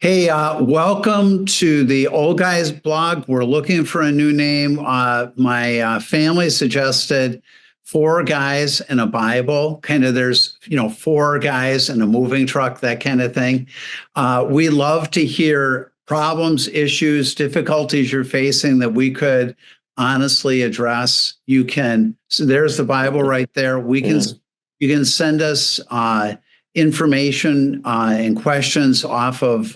Hey, welcome to the Old Guys blog. We're looking for a new name. My family suggested four guys and a Bible. Kind of there's, four guys and a moving truck, that kind of thing. We love to hear problems, issues, difficulties you're facing that we could honestly address. So there's the Bible right there. Yeah. You can send us information and questions off of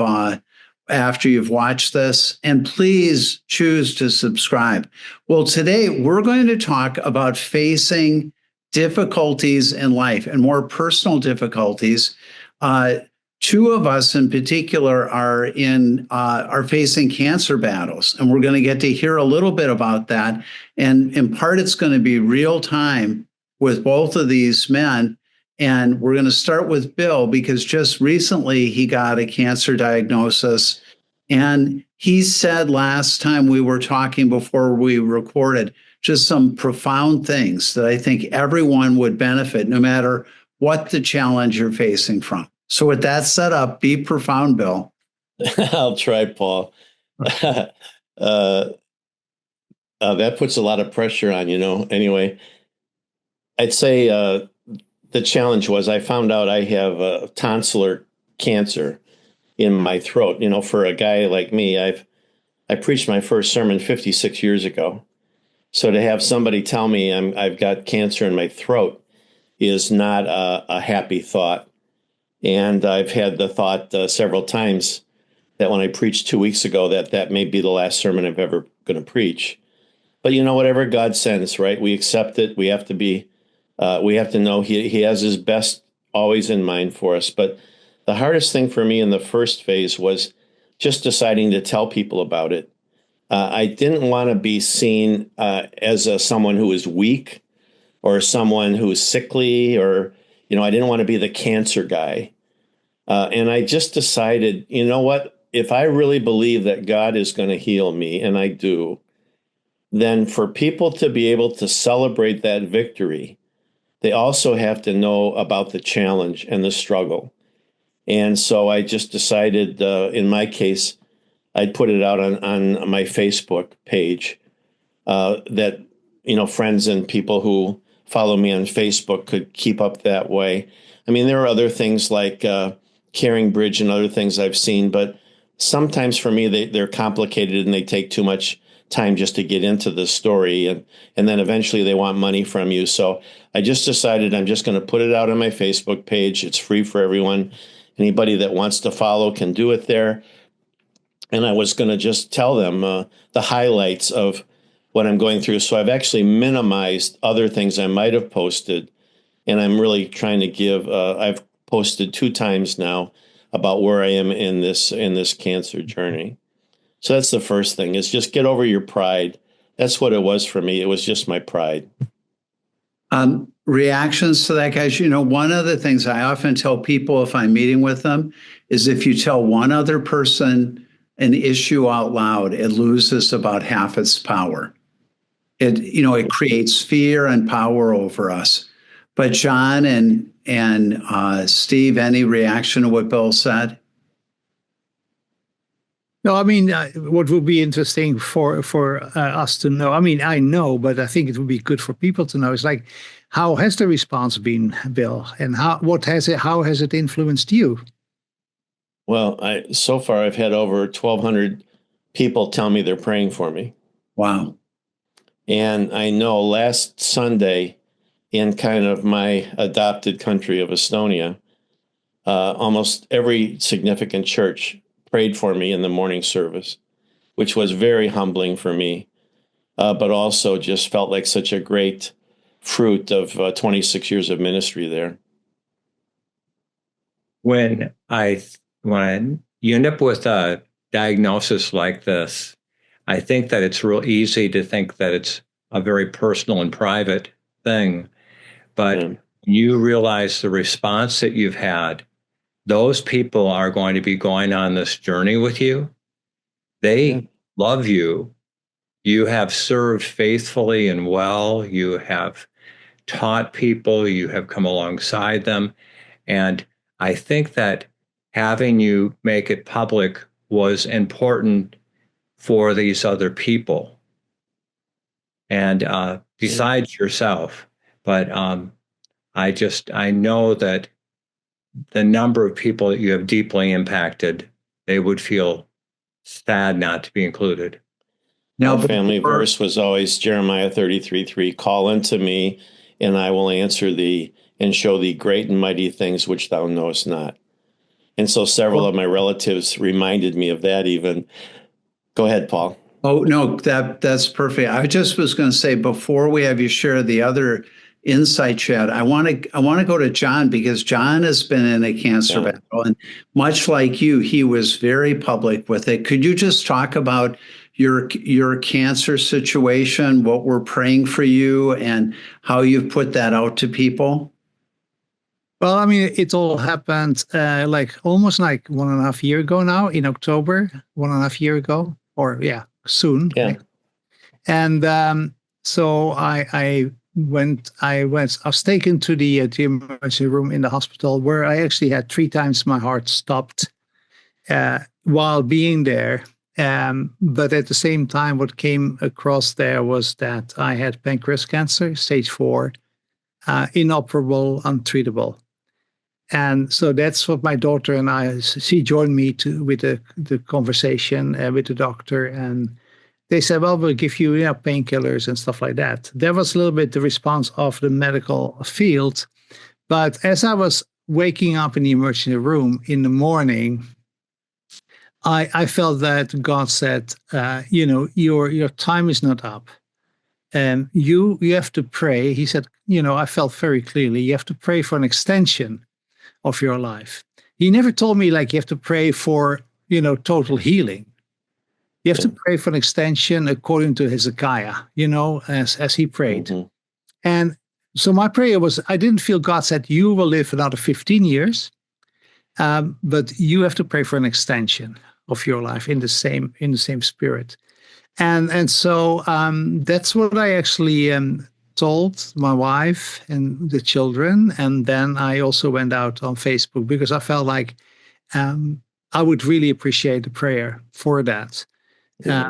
after you've watched this, and please choose to subscribe. Well, today we're going to talk about facing difficulties in life and more personal difficulties. Two of us in particular are facing cancer battles, and we're going to get to hear a little bit about that. And in part, it's going to be real time with both of these men. And we're going to start with Bill because just recently he got a cancer diagnosis. And he said last time we were talking before we recorded just some profound things that I think everyone would benefit no matter what the challenge you're facing from. So with that set up, be profound, Bill. I'll try, Paul. That puts a lot of pressure on, Anyway, I'd say the challenge was I found out I have tonsillar cancer in my throat. For a guy like me, I preached my first sermon 56 years ago. So to have somebody tell me I've got cancer in my throat is not a happy thought. And I've had the thought several times that when I preached 2 weeks ago, that may be the last sermon I'm ever going to preach. But whatever God sends, right? We accept it. We have to know He has His best always in mind for us. But the hardest thing for me in the first phase was just deciding to tell people about it. I didn't want to be seen as someone who is weak or someone who is sickly, or I didn't want to be the cancer guy. And I just decided, you know what? If I really believe that God is going to heal me, and I do, then for people to be able to celebrate that victory, they also have to know about the challenge and the struggle. And so I just decided, in my case, I'd put it out on my Facebook page that, friends and people who follow me on Facebook could keep up that way. I mean, there are other things like Caring Bridge and other things I've seen, but sometimes for me, they're complicated and they take too much time just to get into the story. And then eventually they want money from you. So I just decided I'm just going to put it out on my Facebook page. It's free for everyone. Anybody that wants to follow can do it there. And I was going to just tell them the highlights of what I'm going through. So I've actually minimized other things I might have posted. And I'm really trying to give, I've posted 2 times now about where I am in this cancer journey. So that's the first thing, is just get over your pride. That's what it was for me. It was just my pride. Reactions to that, guys. One of the things I often tell people if I'm meeting with them is if you tell one other person an issue out loud, it loses about half its power. It creates fear and power over us. But John and Steve, any reaction to what Bill said? No, I mean, what would be interesting for us to know, I mean, I know, but I think it would be good for people to know, is like, how has the response been, Bill? And how has it influenced you? Well, so far I've had over 1,200 people tell me they're praying for me. Wow. And I know last Sunday in kind of my adopted country of Estonia, almost every significant church prayed for me in the morning service, which was very humbling for me, but also just felt like such a great fruit of 26 years of ministry there. When you end up with a diagnosis like this, I think that it's real easy to think that it's a very personal and private thing. But you realize the response that you've had, those people are going to be going on this journey with you. They love you. You have served faithfully and well. You have taught people. You have come alongside them. And I think that having you make it public was important for these other people, and besides yourself. But I know that the number of people that you have deeply impacted, they would feel sad not to be included. Now, our family verse was always Jeremiah 33:3, call unto me, and I will answer thee, and show thee great and mighty things which thou knowest not. And so several of my relatives reminded me of that even. Go ahead, Paul. Oh, no, that's perfect. I just was going to say, before we have you share the other insight chat, I want to go to John, because John has been in a cancer battle, and much like you, he was very public with it. Could you just talk about your cancer situation, what we're praying for you, and how you've put that out to people? Well, I mean, it all happened almost 1.5 years ago now, in October, 1.5 years ago, or soon. Yeah. Right? And so I was taken to the emergency room in the hospital, where I actually had 3 times my heart stopped while being there. But at the same time, what came across there was that I had pancreas cancer, stage 4, inoperable, untreatable. And so that's what my daughter and I, she joined me with the conversation with the doctor. And they said, well, we'll give you painkillers and stuff like that. That was a little bit the response of the medical field. But as I was waking up in the emergency room in the morning, I felt that God said, your time is not up. And you have to pray. He said, I felt very clearly, you have to pray for an extension of your life. He never told me you have to pray for, total healing. You have to pray for an extension according to Hezekiah, as he prayed. Mm-hmm. And so my prayer was, I didn't feel God said, you will live another 15 years, but you have to pray for an extension of your life in the same spirit. And so that's what I actually told my wife and the children. And then I also went out on Facebook, because I felt like I would really appreciate the prayer for that. Mm-hmm.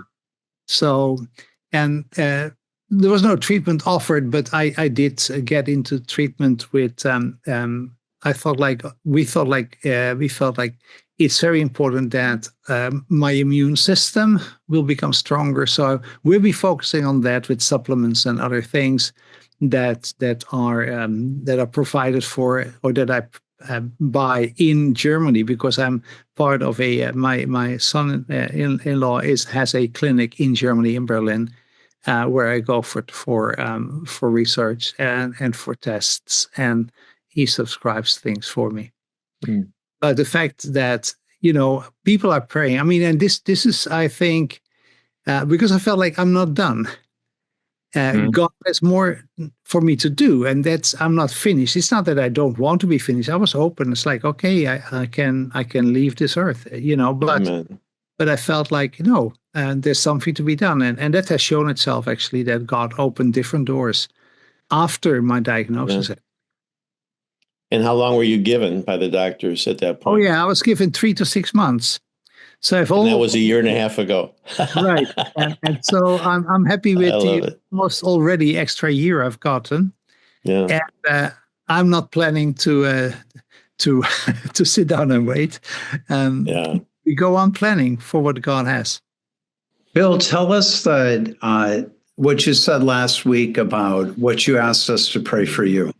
There was no treatment offered, but I did get into treatment with. We felt like it's very important that my immune system will become stronger. So we'll be focusing on that with supplements and other things that are provided for, or that I buy in Germany, because I'm part of my son-in-law has a clinic in Germany, in Berlin, where I go for research and for tests, and he subscribes things for me. Mm. But the fact that, people are praying, I mean, and this is, I think, because I felt like I'm not done. God has more for me to do, and I'm not finished. It's not that I don't want to be finished. I was open. It's like, okay, I can leave this earth, but I felt like, there's something to be done. And that has shown itself, actually, that God opened different doors after my diagnosis. Amen. And how long were you given by the doctors at that point? Oh, yeah, I was given 3 to 6 months. So that was 1.5 years ago. Right. And so I'm happy with the almost already extra year I've gotten. Yeah. And I'm not planning to sit down and wait. We go on planning for what God has. Bill, tell us what you said last week about what you asked us to pray for you.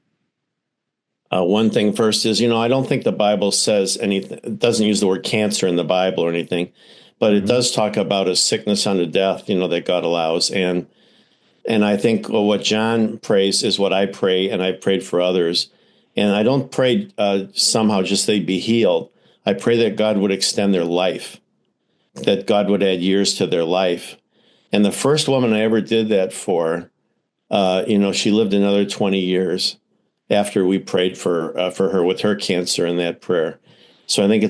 One thing first is, I don't think the Bible says anything. It doesn't use the word cancer in the Bible or anything, but it does talk about a sickness unto death, that God allows. And I think what John prays is what I pray, and I prayed for others. And I don't pray somehow just they be healed. I pray that God would extend their life, that God would add years to their life. And the first woman I ever did that for, she lived another 20 years. After we prayed for her with her cancer in that prayer. So I think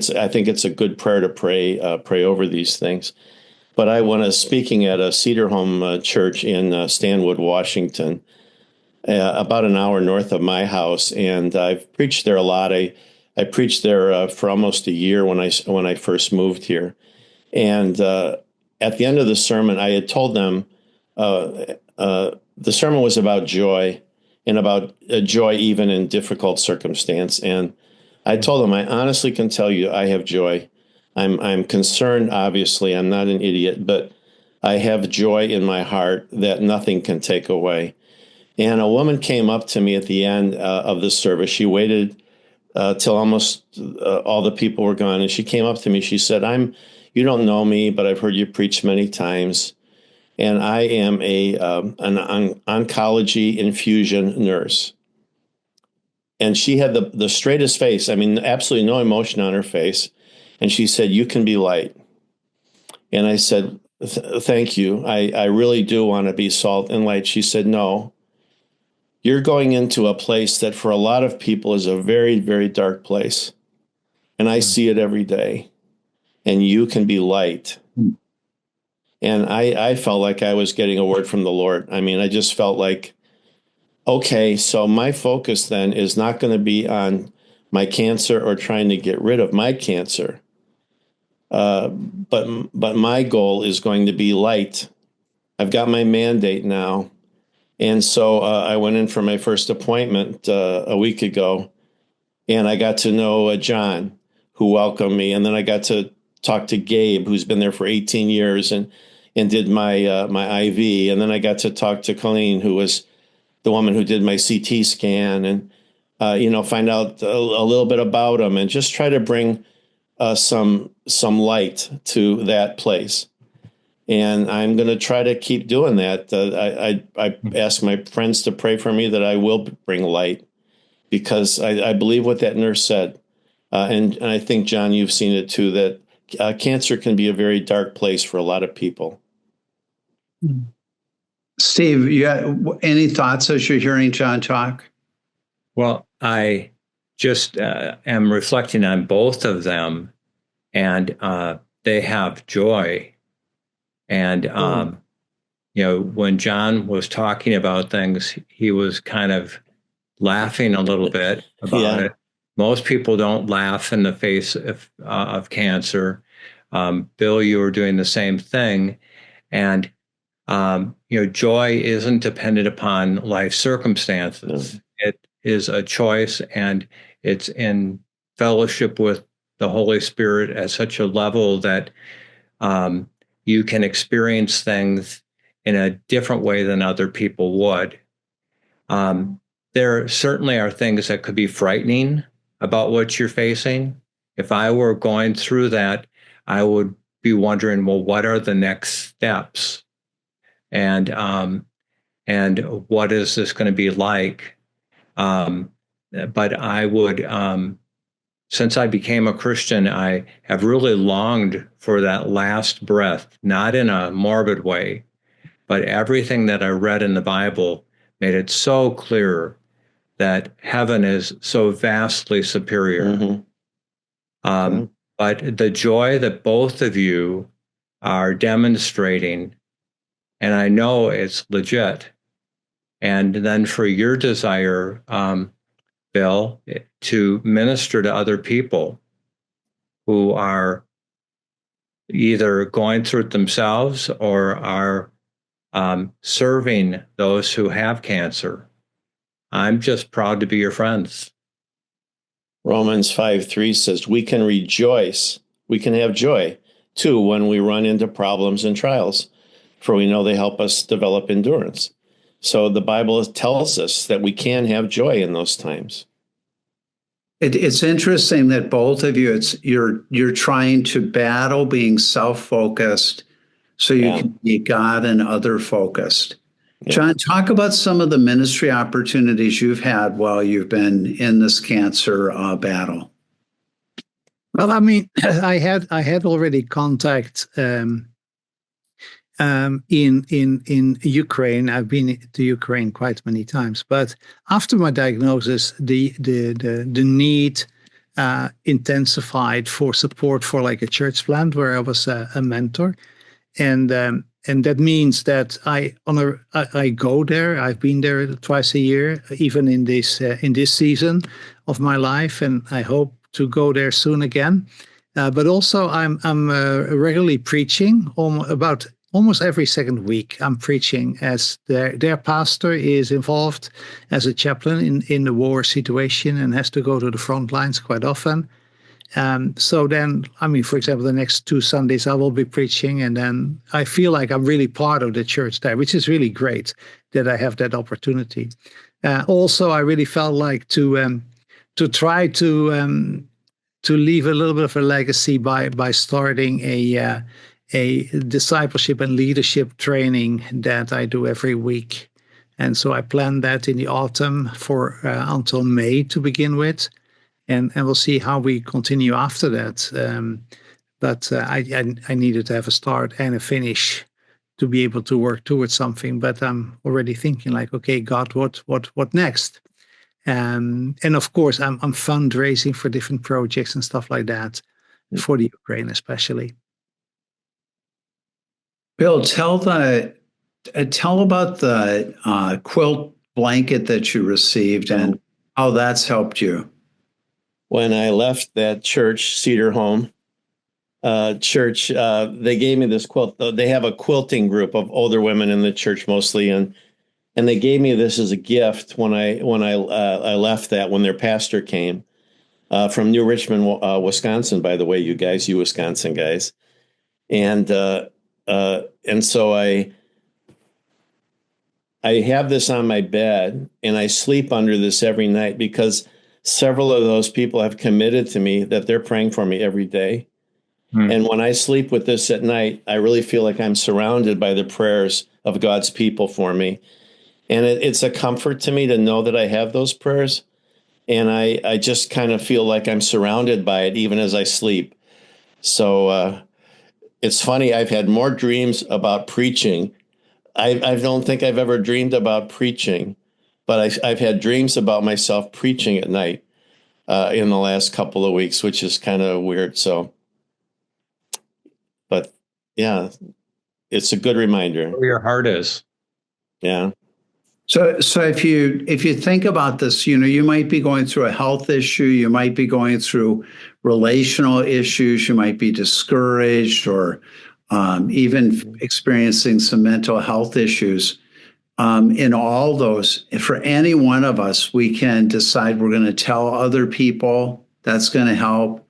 it's a good prayer to pray over these things. But I was speaking at a Cedar Home church in Stanwood, Washington, about an hour north of my house, and I've preached there a lot. I I preached there for almost a year when I first moved here, and at the end of the sermon, I had told them the sermon was about joy and about joy even in difficult circumstance. And I told them, I honestly can tell you, I have joy. I'm concerned. Obviously, I'm not an idiot, but I have joy in my heart that nothing can take away. And a woman came up to me at the end of the service. She waited till almost all the people were gone. And she came up to me. She said, you don't know me, but I've heard you preach many times. And I am an oncology infusion nurse. And she had the straightest face. I mean, absolutely no emotion on her face. And she said, you can be light. And I said, thank you. I really do want to be salt and light. She said, no. You're going into a place that for a lot of people is a very, very dark place. And I see it every day. And you can be light. And I felt like I was getting a word from the Lord. I mean, I just felt like, okay, so my focus then is not going to be on my cancer or trying to get rid of my cancer. But my goal is going to be light. I've got my mandate now. And so I went in for my first appointment a week ago, and I got to know John, who welcomed me. And then I got to talk to Gabe, who's been there for 18 years and did my my IV. And then I got to talk to Colleen, who was the woman who did my CT scan, and find out a little bit about them and just try to bring some light to that place. And I'm going to try to keep doing that. I ask my friends to pray for me that I will bring light, because I believe what that nurse said. And I think, John, you've seen it too, that cancer can be a very dark place for a lot of people. Steve, you got any thoughts as you're hearing John talk? Well, I just am reflecting on both of them, and they have joy. And, when John was talking about things, he was kind of laughing a little bit about it. Most people don't laugh in the face of cancer. Bill, you were doing the same thing. And, joy isn't dependent upon life circumstances. It is a choice, and it's in fellowship with the Holy Spirit at such a level that you can experience things in a different way than other people would. There certainly are things that could be frightening about what you're facing. If I were going through that, I would be wondering, well, what are the next steps? And what is this going to be like? But I would, since I became a Christian, I have really longed for that last breath, not in a morbid way, but everything that I read in the Bible made it so clear that heaven is so vastly superior. But the joy that both of you are demonstrating, and I know it's legit, and then for your desire, Bill, to minister to other people who are either going through it themselves or are serving those who have cancer. I'm just proud to be your friends. Romans 5:3 says we can rejoice, we can have joy too when we run into problems and trials, for we know they help us develop endurance. So the Bible tells us that we can have joy in those times. It's interesting that both of you, you're trying to battle being self-focused so you can be God and other focused. John, talk about some of the ministry opportunities you've had while you've been in this cancer battle. Well, I mean, I had already contact in Ukraine. I've been to Ukraine quite many times, but after my diagnosis, the need intensified for support for like a church plant where I was a mentor, and that means that I go there. I've been there twice a year, even in this season of my life, and I hope to go there soon again. But also, I'm regularly preaching about almost every second week. I'm preaching as their pastor is involved as a chaplain in the war situation and has to go to the front lines quite often. So then, I mean, for example, the next 2 Sundays I will be preaching, and then I feel like I'm really part of the church there, which is really great that I have that opportunity. Also, I really felt like to try to leave a little bit of a legacy by starting a discipleship and leadership training that I do every week. And so I planned that in the autumn for until May to begin with. And we'll see how we continue after that. But I needed to have a start and a finish to be able to work towards something. But I'm already thinking like, okay, God, what next? And of course, I'm fundraising for different projects and stuff like that for the Ukraine, especially. Bill, tell about the quilt blanket that you received and how that's helped you. When I left that church, Cedar Home Church, they gave me this quilt. They have a quilting group of older women in the church mostly, and they gave me this as a gift when I left that, when their pastor came from New Richmond, Wisconsin. By the way, you Wisconsin guys, and so I have this on my bed, and I sleep under this every night because several of those people have committed to me that they're praying for me every day. And when I sleep with this at night, I really feel like I'm surrounded by the prayers of God's people for me. And it's a comfort to me to know that I have those prayers. And I just kind of feel like I'm surrounded by it even as I sleep. So it's funny, I've had more dreams about preaching. I don't think I've ever dreamed about preaching, but I've had dreams about myself preaching at night in the last couple of weeks, which is kind of weird. So, but yeah, it's a good reminder. Where your heart is. Yeah. So if you think about this, you might be going through a health issue, you might be going through relational issues, you might be discouraged, or even experiencing some mental health issues. In all those, for any one of us, we can decide we're going to tell other people. That's going to help.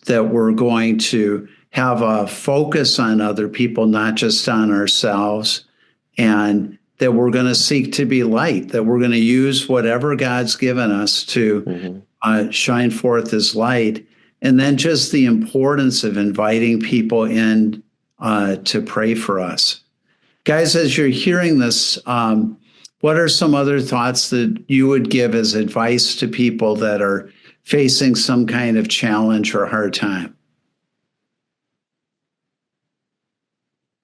That we're going to have a focus on other people, not just on ourselves, and that we're going to seek to be light, that we're going to use whatever God's given us to shine forth as light. And then just the importance of inviting people in to pray for us. Guys, as you're hearing this, what are some other thoughts that you would give as advice to people that are facing some kind of challenge or hard time?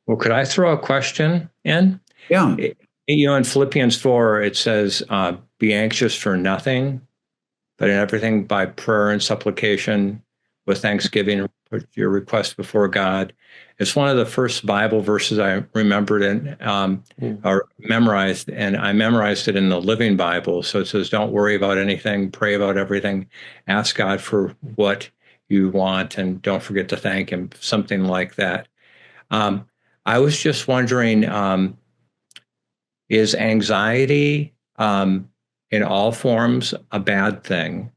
Well, could I throw a question in? Yeah. In Philippians 4, it says, be anxious for nothing, but in everything by prayer and supplication with thanksgiving, put your request before God. It's one of the first Bible verses I remembered or memorized, and I memorized it in the Living Bible. So it says, don't worry about anything, pray about everything, ask God for what you want, and don't forget to thank Him, something like that. I was just wondering, is anxiety in all forms a bad thing?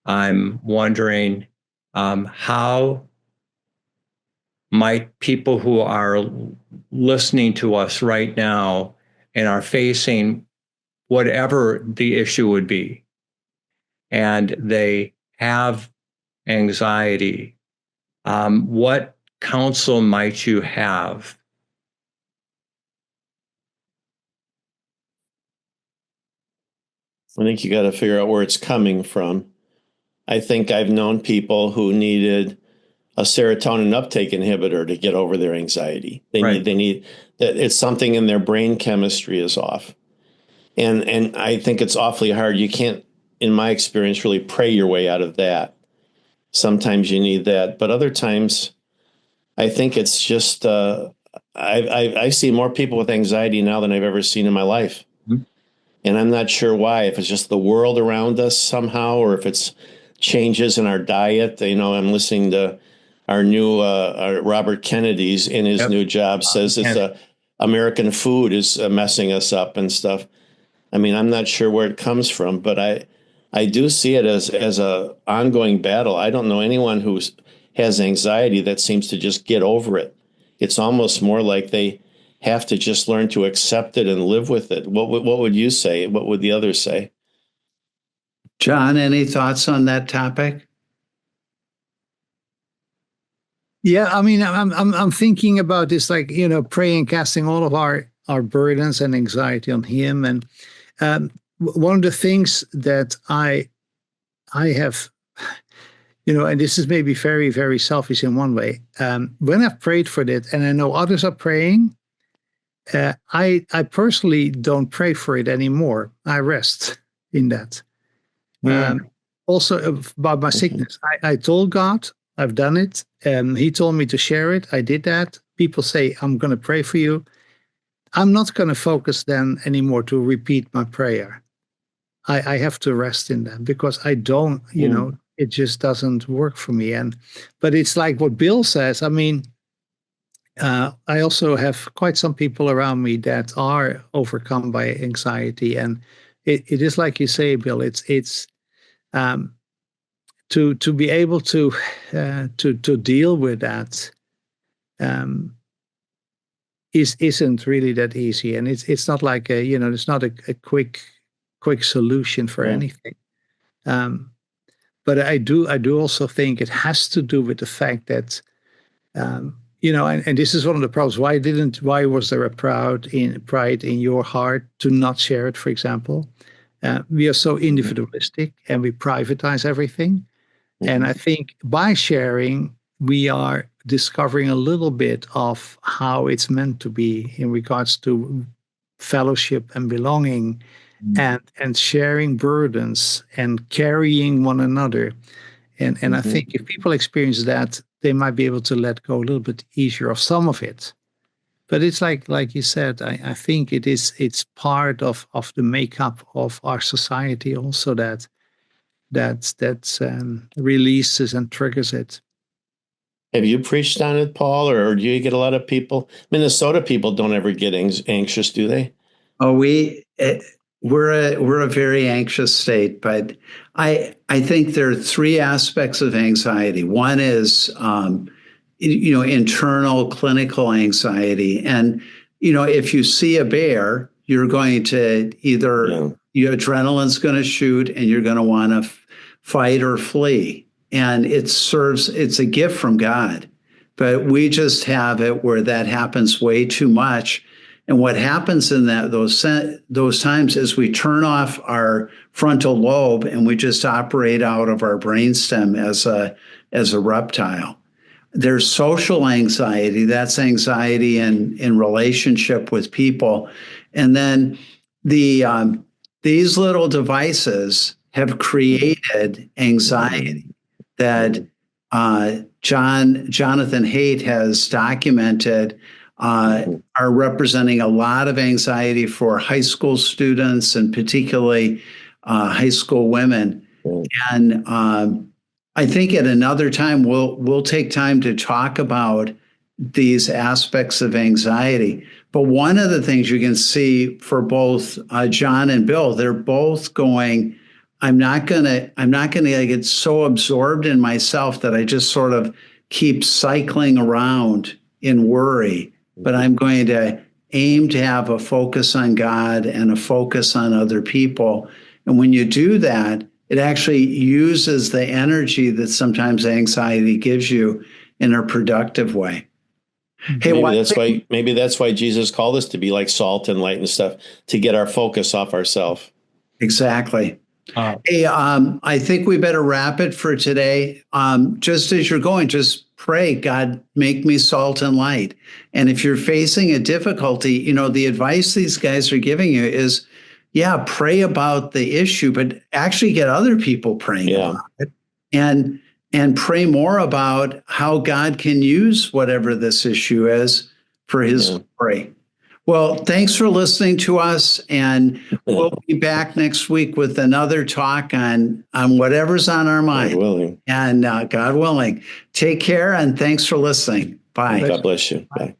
I'm wondering how might people who are listening to us right now and are facing whatever the issue would be, and they have anxiety, what counsel might you have? I think you got to figure out where it's coming from. I think I've known people who needed a serotonin uptake inhibitor to get over their anxiety. They need that. It's something in their brain chemistry is off. And I think it's awfully hard. You can't, in my experience, really pray your way out of that. Sometimes you need that, but other times I think it's just, I see more people with anxiety now than I've ever seen in my life. And I'm not sure why, if it's just the world around us somehow, or if it's changes in our diet. I'm listening to our new Robert Kennedy's in his new job says it's American food is messing us up and stuff. I mean, I'm not sure where it comes from, but I do see it as a ongoing battle. I don't know anyone who has anxiety that seems to just get over it. It's almost more like they have to just learn to accept it and live with it. What would you say? What would the others say? John, any thoughts on that topic? Yeah, I mean, I'm thinking about this, like, praying, casting all of our burdens and anxiety on Him. And one of the things that I have, and this is maybe very, very selfish in one way. When I've prayed for that, and I know others are praying, I personally don't pray for it anymore. I rest in that. Also about my sickness, I told God I've done it, and He told me to share it. I did that. People say, I'm going to pray for you. I'm not going to focus then anymore to repeat my prayer. I have to rest in that because I don't, it just doesn't work for me. But it's like what Bill says. I mean, I also have quite some people around me that are overcome by anxiety, and it is like you say, Bill. It's to be able to deal with that isn't really that easy, and it's not like it's not a quick solution for anything. But I do also think it has to do with the fact that and this is one of the problems. Why was there a pride in your heart to not share it, for example? We are so individualistic and we privatize everything. And I think by sharing, we are discovering a little bit of how it's meant to be in regards to fellowship and belonging and sharing burdens and carrying one another. And I think if people experience that, they might be able to let go a little bit easier of some of it. But it's like you said, I think it's part of the makeup of our society also that releases and triggers it. Have you preached on it, Paul, or do you get a lot of people? Minnesota people don't ever get anxious, do they? Oh, we're a very anxious state, but I think there are three aspects of anxiety. One is internal clinical anxiety, and if you see a bear, you're going to either your adrenaline's going to shoot, and you're going to want to fight or flee, and it's a gift from God, but we just have it where that happens way too much. And what happens in those times is we turn off our frontal lobe and we just operate out of our brainstem as a reptile. There's social anxiety. That's anxiety in relationship with people. And then these little devices have created anxiety that Jonathan Haidt has documented are representing a lot of anxiety for high school students and particularly high school women. And I think at another time we'll take time to talk about these aspects of anxiety. But one of the things you can see for both John and Bill, they're both going, I'm not gonna get so absorbed in myself that I just sort of keep cycling around in worry. But I'm going to aim to have a focus on God and a focus on other people. And when you do that, it actually uses the energy that sometimes anxiety gives you in a productive way. Hey, maybe that's why Jesus called us to be like salt and light and stuff, to get our focus off ourselves. Exactly. Hey, I think we better wrap it for today. Just as you're going, just pray, God, make me salt and light. And if you're facing a difficulty, the advice these guys are giving you is, pray about the issue, but actually get other people praying about it, and pray more about how God can use whatever this issue is for His glory. Well, thanks for listening to us, and we'll be back next week with another talk on whatever's on our mind. God willing. And God willing. Take care, and thanks for listening. Bye. God bless you. Bye.